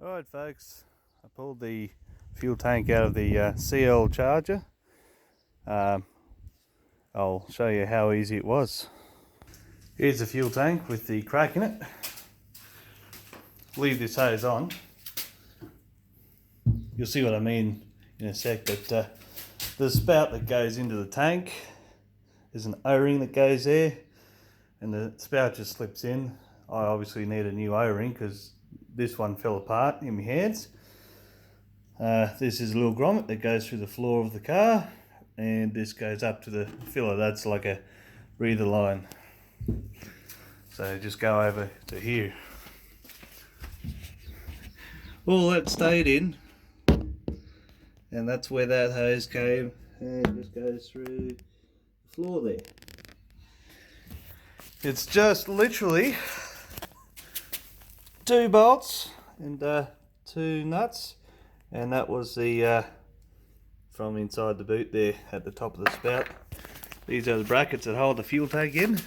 Alright folks, I pulled the fuel tank out of the CL Charger. I'll show you how easy it was. Here's the fuel tank with the crack in it. Leave this hose on. You'll see what I mean in a sec, but the spout that goes into the tank, there's an O-ring that goes there and the spout just slips in. I obviously need a new O-ring because this one fell apart in my hands. This is a little grommet that goes through the floor of the car, and this goes up to the filler. That's like a breather line. So just go over to here. All that stayed in, and that's where that hose came, and it just goes through the floor there. It's just literally 2 bolts and 2 nuts, and that was the from inside the boot there at the top of the spout. These are the brackets that hold the fuel tank in.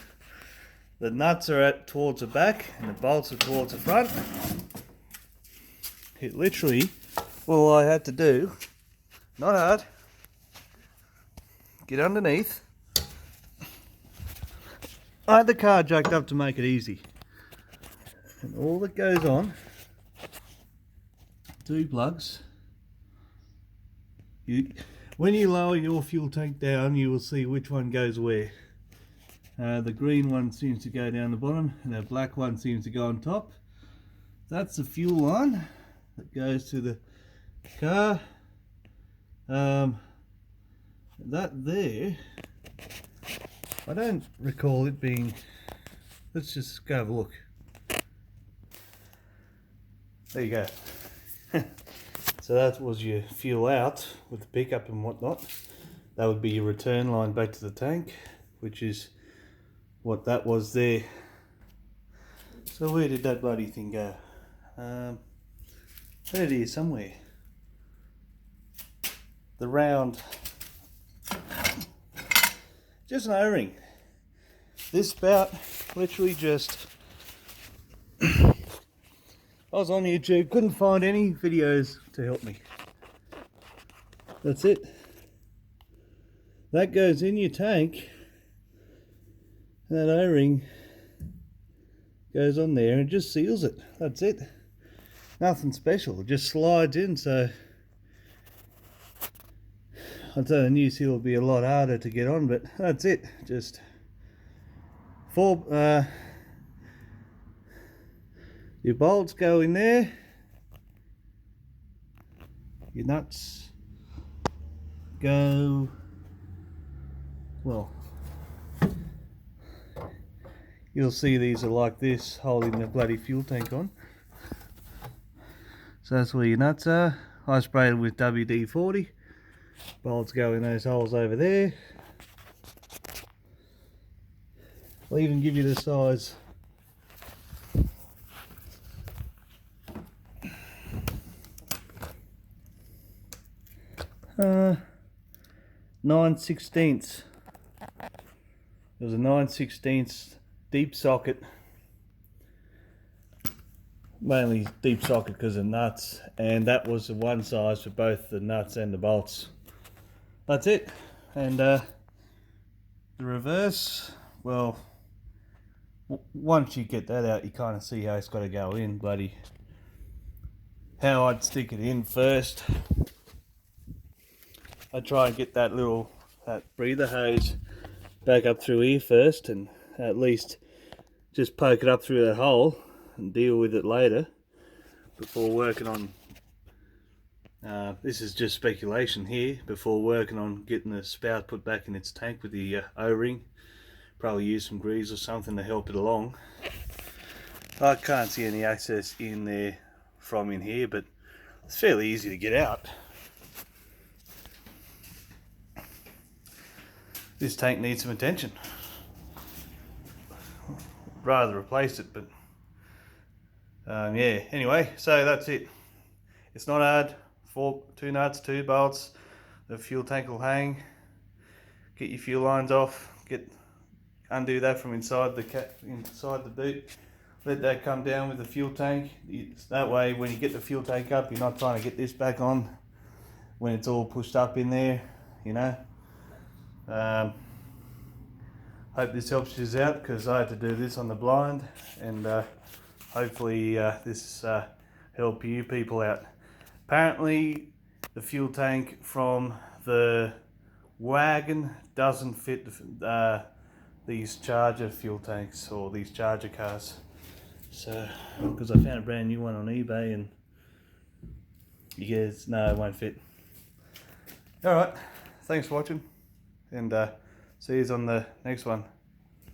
The nuts are towards the back and the bolts are towards the front. It literally, all I had to do, not hard, get underneath. I had the car jacked up to make it easy. And all that goes on, 2 plugs. When you lower your fuel tank down, you will see which one goes where. The green one seems to go down the bottom, and the black one seems to go on top. That's the fuel line that goes to the car. That there, I don't recall it being. Let's just go have a look. There you go. So that was your fuel out with the pickup and whatnot. That would be your return line back to the tank, which is what that was there. So where did that bloody thing go? There it is somewhere. The round, just an O-ring. This spout literally just, I was on YouTube, couldn't find any videos to help me. That's it. That goes in your tank. That O-ring goes on there and just seals it. That's it. Nothing special. It just slides in. So I'd say the new seal will be a lot harder to get on, but that's it. Just 4. Your bolts go in there, your nuts go, well, you'll see these are like this, holding the bloody fuel tank on. So that's where your nuts are. I sprayed it with WD-40. Bolts go in those holes over there. I'll even give you the size. 9/16. It was a 9/16 deep socket. Mainly deep socket because of nuts, and that was the one size for both the nuts and the bolts. That's it. And the reverse, well, once you get that out, you kind of see how it's got to go in. Bloody how I'd stick it in first. I try and get that breather hose back up through here first, and at least just poke it up through that hole and deal with it later before working on, this is just speculation here, before working on getting the spout put back in its tank with the O-ring. Probably use some grease or something to help it along. I can't see any access in there from in here, but it's fairly easy to get out. This tank needs some attention. Rather replace it, but yeah, anyway, so that's it. It's not hard. 2 nuts, 2 bolts, the fuel tank will hang. Get your fuel lines off, undo that from inside the boot, let that come down with the fuel tank. That way when you get the fuel tank up, you're not trying to get this back on when it's all pushed up in there, you know. Hope this helps you out, because I had to do this on the blind, and hopefully this help you people out. Apparently the fuel tank from the wagon doesn't fit these charger fuel tanks, or these charger cars. So, because I found a brand new one on eBay, and yes, no, it won't fit. Alright, thanks for watching, and see you on the next one.